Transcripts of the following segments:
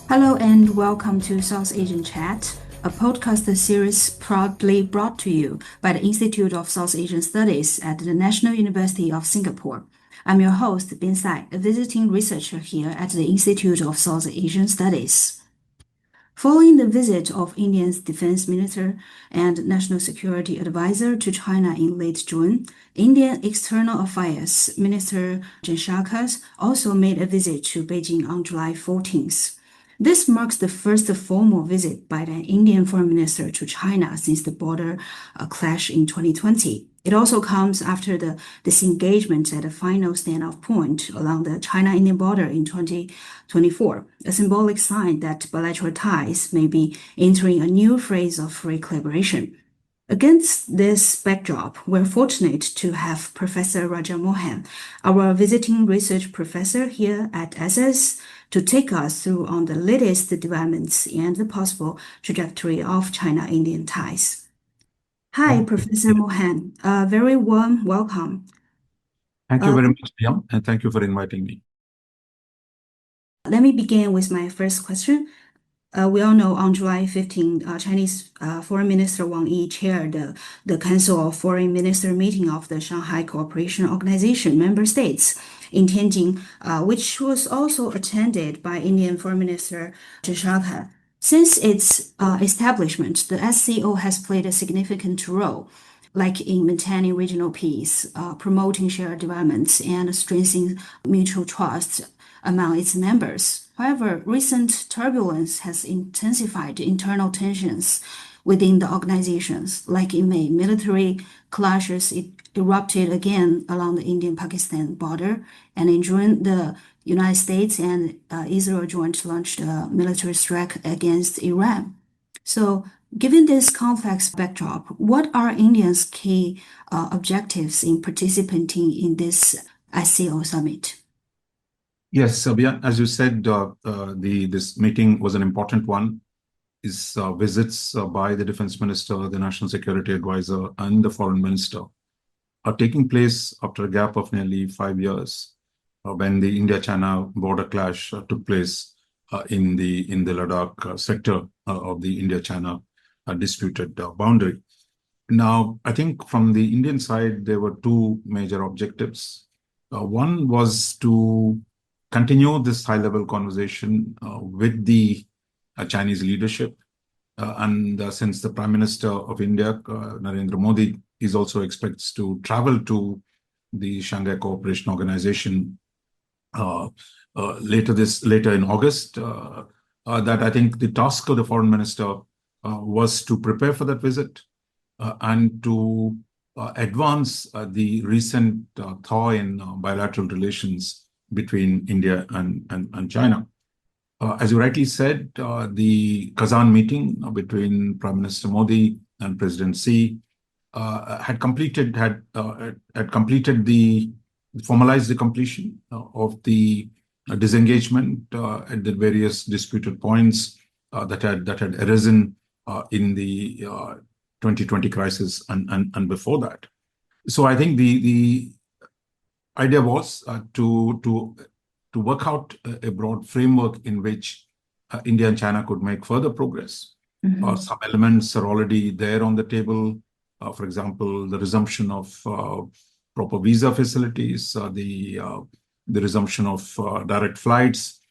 Hello and welcome to South Asian Chat, a podcast series proudly brought to you by the Institute of South Asian Studies at the National University of Singapore. I'm your host, Bian Sai, a visiting researcher here at the Institute of South Asian Studies. Following the visit of India's Defense Minister and National Security Advisor to China in late June, Indian External Affairs Minister Zheng Jaishankar also made a visit to Beijing on July 14th. This marks the first formal visit by the Indian Foreign Minister to China since the border clash in 2020. It also comes after the disengagement at the final standoff point along the China-Indian border in 2024, a symbolic sign that bilateral ties may be entering a new phase of free collaboration. Against this backdrop, we're fortunate to have Professor Raja Mohan, our visiting research professor here at ISAS, to take us through on the latest developments and the possible trajectory of China-Indian ties. Hi, Oh, Professor Mohan. A very warm welcome. thank you Uh, very much, Bian, and thank you for inviting me. Let me begin with my first question. We all know on July 15, Chinese Foreign Minister Wang chaired the Council of Foreign Minister meeting of the Shanghai Cooperation Organization member states in Tianjin, which was also attended by Indian Foreign Minister Zheng Jaishankar. Since its establishment, the SCO has played a significant role, like in maintaining regional peace, promoting shared developments, and strengthening mutual trust among its members. However, recent turbulence has intensified internal tensions within the organizations. Like in May, military clashes erupted again along the Indian-Pakistan border, and in June, the United States and Israel jointly launched a military strike against Iran. So, given this complex backdrop, what are India's key objectives in participating in this SCO summit? Yes, Bian, as you said, this meeting was an important one. Is visits by the Defense Minister, the National Security Advisor, and the Foreign Minister are taking place after a gap of nearly 5 years, when the India-China border clash took place in the Ladakh sector of the India-China disputed boundary. Now, I think from the Indian side, there were two major objectives. One was to continue this high-level conversation with the Chinese leadership. And since the Prime Minister of India, Narendra Modi, is also expects to travel to the Shanghai Cooperation Organization later in August, that I think the task of the Foreign Minister was to prepare for that visit and to advance the recent thaw in bilateral relations between India and China. As you rightly said, the Kazan meeting between Prime Minister Modi and President Xi had formalized the completion of the disengagement at the various disputed points that had arisen in the 2020 crisis and before that. So I think the idea was to work out a broad framework in which India and China could make further progress. Some elements are already there on the table. For example, the resumption of proper visa facilities, the resumption of direct flights.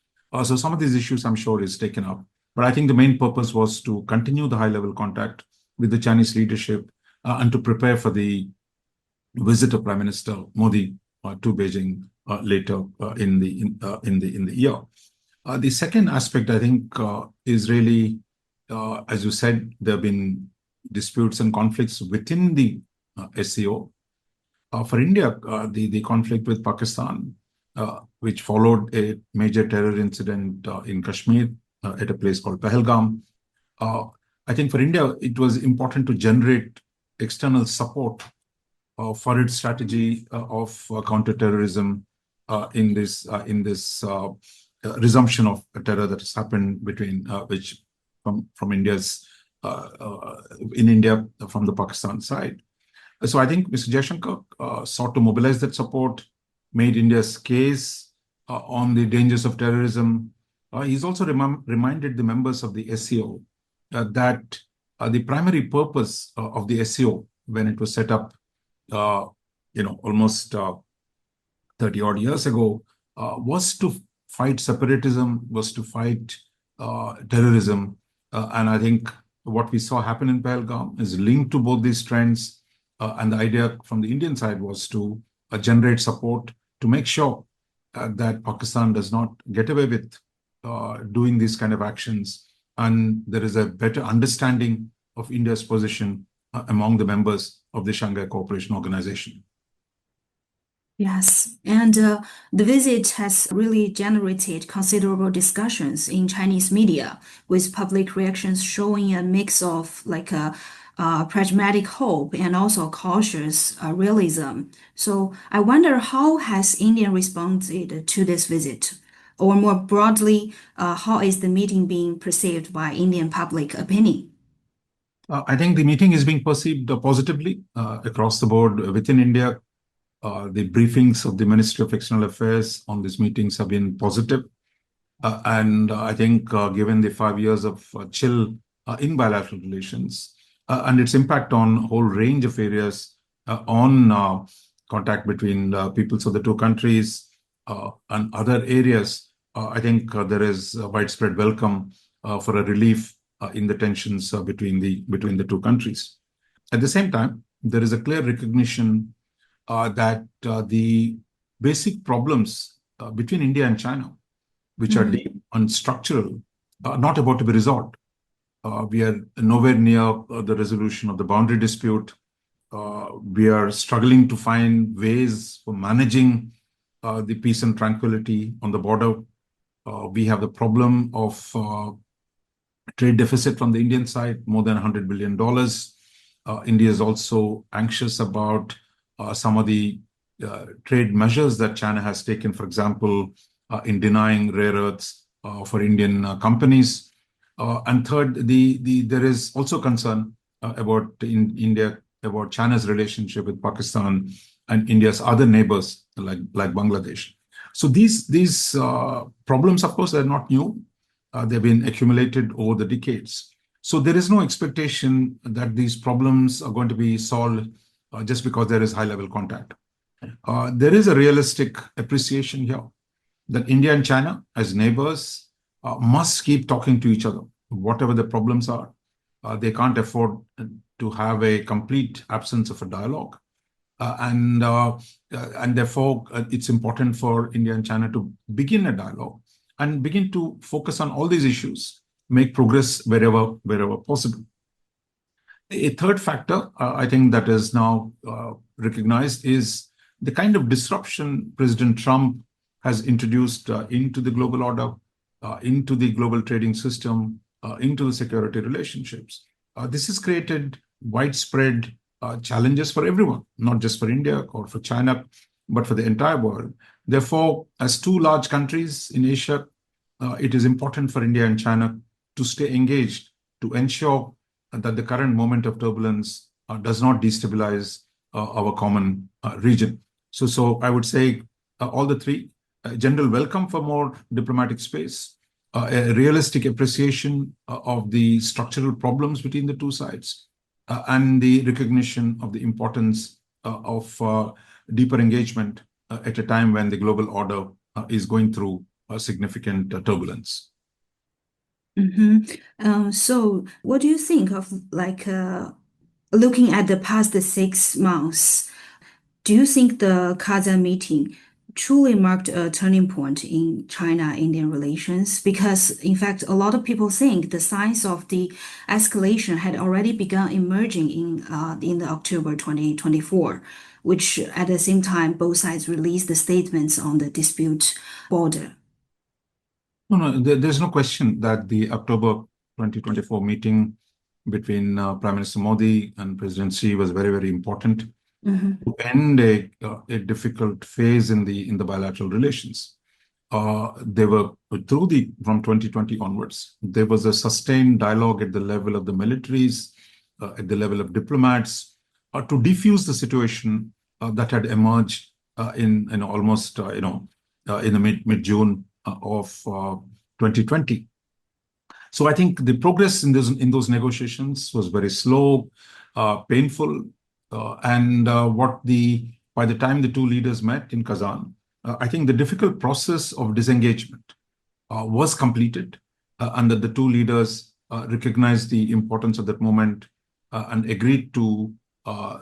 So some of these issues, I'm sure, is taken up. But I think the main purpose was to continue the high-level contact with the Chinese leadership and to prepare for the visit of Prime Minister Modi to Beijing later in the year. The second aspect, I think, is really, as you said, there have been disputes and conflicts within the SCO. For India, the conflict with Pakistan, which followed a major terror incident in Kashmir at a place called Pahalgam. I think for India, it was important to generate external support for its strategy of counterterrorism in this resumption of terror that has happened between which from India's in India from the Pakistan side. So I think Mr. Jaishankar sought to mobilize that support, made India's case on the dangers of terrorism, he's also reminded the members of the SCO that the primary purpose of the SCO when it was set up, almost 30 odd years ago, was to fight separatism, was to fight terrorism. And I think what we saw happen in Pahalgam is linked to both these trends. And the idea from the Indian side was to generate support to make sure that Pakistan does not get away with doing these kind of actions. And there is a better understanding of India's position among the members of the Shanghai Cooperation Organization. Yes, and the visit has really generated considerable discussions in Chinese media, with public reactions showing a mix of like a pragmatic hope and also cautious realism. So I wonder, how has India responded to this visit? Or more broadly, how is the meeting being perceived by Indian public opinion? I think the meeting is being perceived positively across the board within India. The briefings of the Ministry of External Affairs on these meetings have been positive. And I think given the 5 years of chill in bilateral relations and its impact on a whole range of areas on contact between peoples of the two countries and other areas, I think there is a widespread welcome for a relief in the tensions between the two countries. At the same time, there is a clear recognition that the basic problems between India and China, which are deep and structural, are not about to be resolved. We are nowhere near the resolution of the boundary dispute. We are struggling to find ways for managing the peace and tranquility on the border. We have the problem of trade deficit from the Indian side, more than $100 billion. India is also anxious about some of the trade measures that China has taken, for example, in denying rare earths for Indian companies. And third, there is also concern about in India about China's relationship with Pakistan and India's other neighbors like Bangladesh. So these problems, of course, are not new. They've been accumulated over the decades. So there is no expectation that these problems are going to be solved just because there is high-level contact. There is a realistic appreciation here that India and China, as neighbors, must keep talking to each other, whatever the problems are. They can't afford to have a complete absence of a dialogue. And therefore, it's important for India and China to begin a dialogue and begin to focus on all these issues, make progress wherever possible. A third factor, I think, that is now recognized is the kind of disruption President Trump has introduced into the global order, into the global trading system, into the security relationships. This has created widespread challenges for everyone, not just for India or for China, but for the entire world. Therefore, as two large countries in Asia, it is important for India and China to stay engaged, to ensure that the current moment of turbulence does not destabilize our common region. So I would say all the three: a general welcome for more diplomatic space, a realistic appreciation of the structural problems between the two sides, and the recognition of the importance of deeper engagement at a time when the global order is going through a significant turbulence. So what do you think of looking at the past 6 months? Do you think the Kazan meeting truly marked a turning point in China-Indian relations? Because, in fact, a lot of people think the signs of the escalation had already begun emerging in the October 2024, which at the same time, both sides released the statements on the dispute border. No, there's no question that the October 2024 meeting between Prime Minister Modi and President Xi was very, very important to end a difficult phase in the bilateral relations. They were from 2020 onwards, there was a sustained dialogue at the level of the militaries, at the level of diplomats, to defuse the situation that had emerged in almost in the mid-June of 2020. So I think the progress in those negotiations was very slow, painful, and by the time the two leaders met in Kazan, I think the difficult process of disengagement was completed, and that the two leaders recognized the importance of that moment and agreed to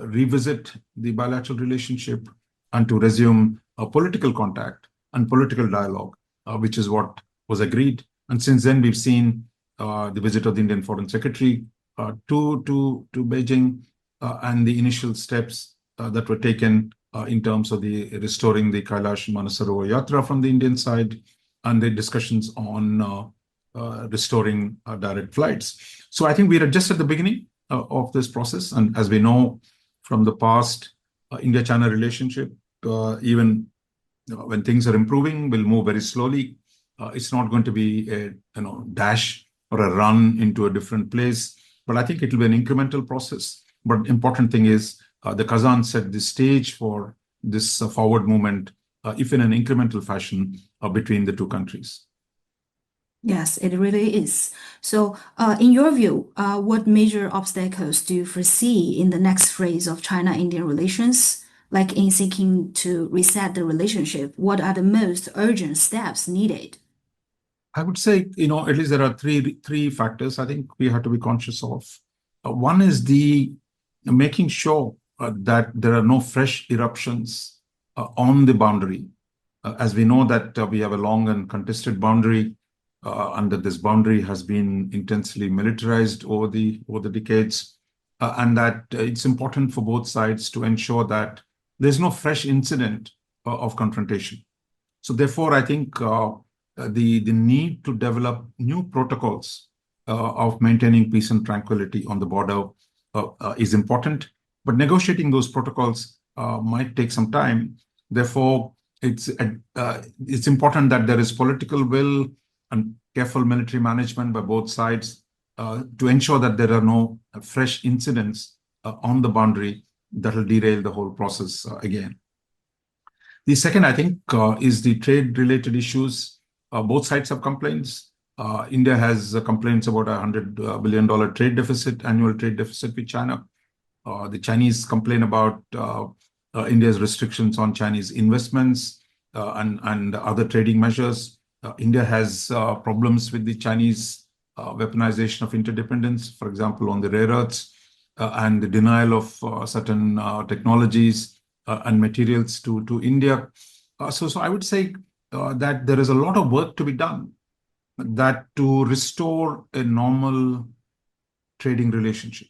revisit the bilateral relationship and to resume political contact and political dialogue, which is what was agreed. And since then, we've seen the visit of the Indian Foreign Secretary to Beijing and the initial steps that were taken in terms of the restoring the Kailash Mansarovar Yatra from the Indian side and the discussions on restoring direct flights. So I think we are just at the beginning of this process. And as we know from the past, India-China relationship, even when things are improving, will move very slowly. It's not going to be a dash or a run into a different place, but I think it will be an incremental process. But important thing is the Kazan set the stage for this forward movement, if in an incremental fashion, between the two countries. Yes, it really is. So, in your view, what major obstacles do you foresee in the next phase of China-Indian relations? Like in seeking to reset the relationship, what are the most urgent steps needed? I would say, at least there are three factors I think we have to be conscious of. One is the making sure that there are no fresh eruptions on the boundary. As we know that we have a long and contested boundary, and that this boundary has been intensely militarized over the decades, and that it's important for both sides to ensure that there's no fresh incident of confrontation. So therefore, I think the need to develop new protocols of maintaining peace and tranquility on the border is important, but negotiating those protocols might take some time. Therefore, it's important that there is political will and careful military management by both sides to ensure that there are no fresh incidents on the boundary that will derail the whole process again. The second, I think, is the trade-related issues. Both sides have complaints. India has complaints about a $100 billion annual trade deficit with China. The Chinese complain about India's restrictions on Chinese investments and other trading measures. India has problems with the Chinese weaponization of interdependence, for example, on the rare earths, and the denial of certain technologies and materials to India. So I would say that there is a lot of work to be done that to restore a normal trading relationship.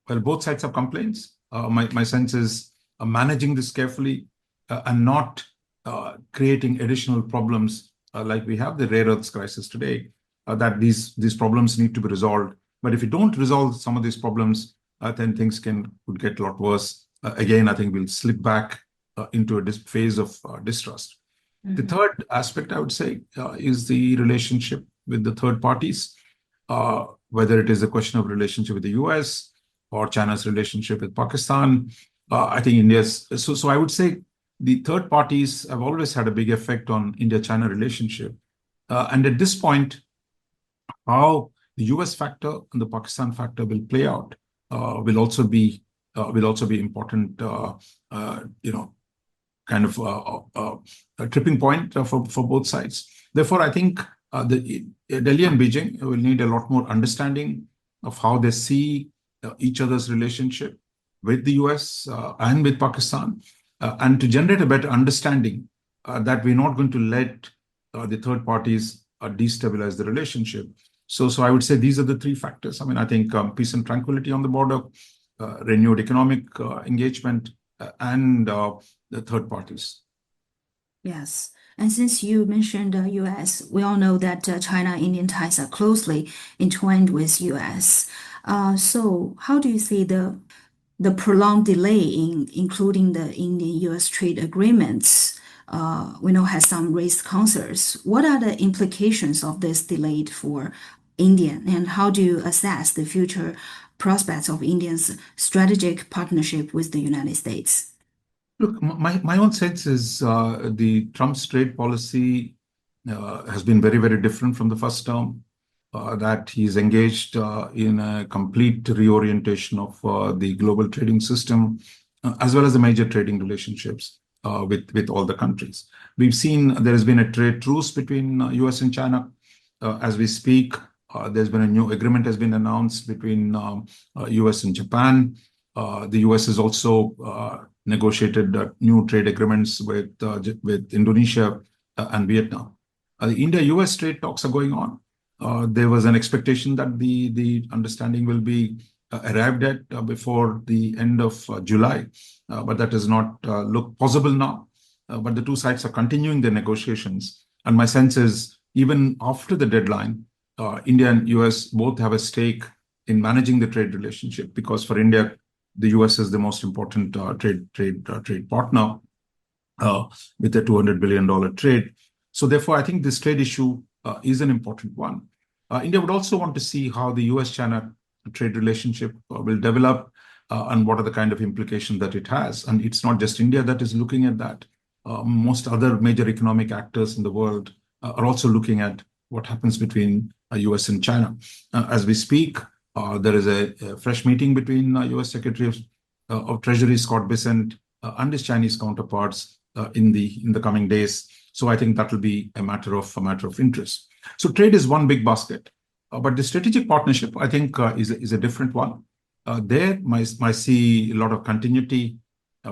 Well, both sides have complaints. My sense is managing this carefully and not creating additional problems like we have the rare earths crisis today, that these problems need to be resolved. But if you don't resolve some of these problems, then things could get a lot worse. Again, I think we'll slip back into a phase of distrust. Mm-hmm. The third aspect, I would say, is the relationship with the third parties, whether it is a question of relationship with the US or China's relationship with Pakistan. I think India's... So I would say the third parties have always had a big effect on India-China relationship. And at this point, how the US factor and the Pakistan factor will play out will also be important, kind of a tripping point for both sides. Therefore, I think Delhi and Beijing will need a lot more understanding of how they see each other's relationship with the US and with Pakistan, and to generate a better understanding that we're not going to let the third parties destabilize the relationship. So I would say these are the three factors. I mean, I think peace and tranquility on the border, renewed economic engagement, and the third parties. Yes. And since you mentioned the US, we all know that China-Indian ties are closely entwined with US. So how do you see the prolonged delay in including the Indian-US trade agreements? We know has some raised concerns. What are the implications of this delay for India, and how do you assess the future prospects of India's strategic partnership with the United States? Look, my own sense is the Trump's trade policy has been very, very different from the first term. That he's engaged in a complete reorientation of the global trading system, as well as the major trading relationships with all the countries. We've seen there has been a trade truce between US and China. As we speak, there's been a new agreement has been announced between US and Japan. The US has also negotiated new trade agreements with Indonesia and Vietnam. The India-US trade talks are going on. There was an expectation that the understanding will be arrived at before the end of July, but that does not look possible now. But the two sides are continuing their negotiations. And my sense is, even after the deadline, India and US both have a stake in managing the trade relationship, because for India, the US is the most important trade partner with a $200 billion trade. So therefore, I think this trade issue is an important one. India would also want to see how the US-China trade relationship will develop and what are the kind of implications that it has. And it's not just India that is looking at that. Most other major economic actors in the world are also looking at what happens between US and China. As we speak, there is a fresh meeting between US Secretary of Treasury Scott Bessent and his Chinese counterparts in the coming days. So I think that will be a matter of interest. So trade is one big basket, but the strategic partnership, I think, is a different one. There, I see a lot of continuity.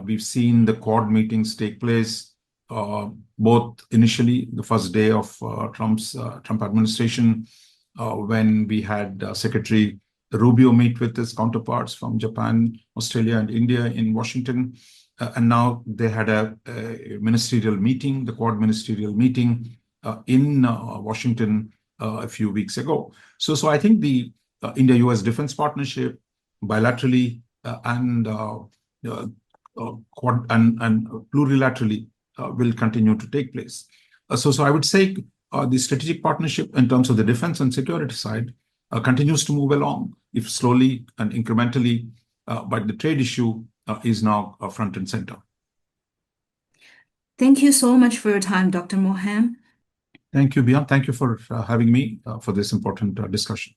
We've seen the Quad meetings take place, both initially the first day of Trump administration, when we had Secretary Rubio meet with his counterparts from Japan, Australia, and India in Washington. And now they had a ministerial meeting, the Quad ministerial meeting in Washington a few weeks ago. So I think the India-US defense partnership bilaterally and quad and plurilaterally will continue to take place. So I would say the strategic partnership in terms of the defense and security side continues to move along, if slowly and incrementally, but the trade issue is now front and center. Thank you so much for your time, Dr. Mohan. Thank you, Bian. Thank you for having me for this important discussion.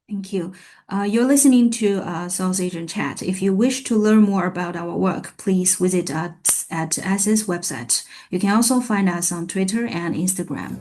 Thank you. You're listening to South Asian Chat. If you wish to learn more about our work, please visit us at ISAS website. You can also find us on Twitter and Instagram.